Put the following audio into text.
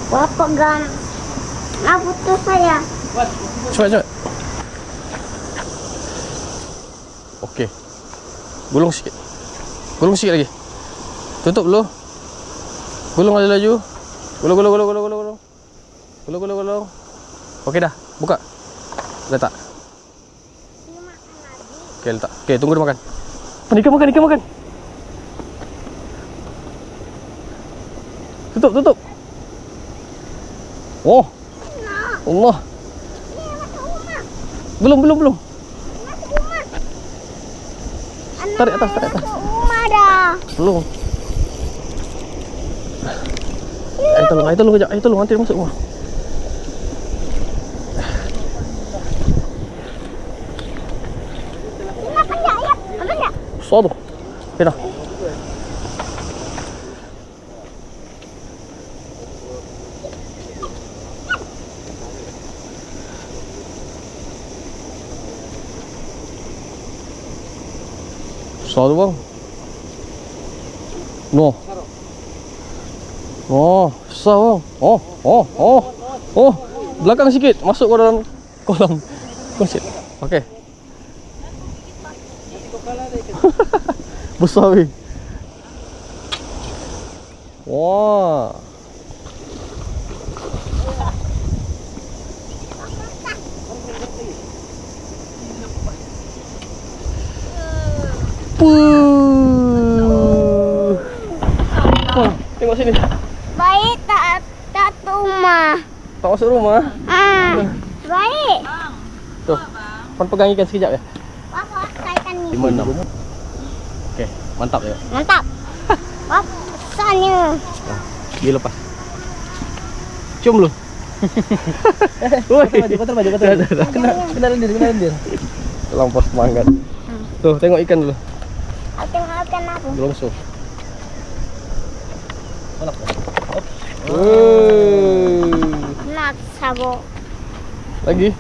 Bapak gan. Nah, putus saya. Cepat. Okey. Gulung sikit lagi. Tutup dulu. Gulung laju. Gulung. Okey dah. Buka. Letak. Okey, letak. Okey, tunggu dia makan. Ikan makan. Tutup. Oh. Allah. Belum. Tarik atas. Rumah dah. Belum. Air tolong kejap. Nanti dia masuk rumah. Apa enggak? Besar tu. Okey dah. Besar tu bang. Besar bang. Belakang sikit. Masuk ke dalam kolam. Konsit. Okey. Besar weh. Wah. Wah, tengok sini. Baik tak rumah. Tak masuk rumah. Baik. Tuh. Kau pegang ikan sekejap ya. Bapak kaitan ni. 5-6. Okey, mantap ya. Mantap. Bapak besarnya. Dia lepas. Cium dulu. Kau terbaju. Kena lendir. Terlampau semangat. Tuh, tengok ikan dulu. Tengok ikan apa? Belum so. Nak sabuk. Lagi.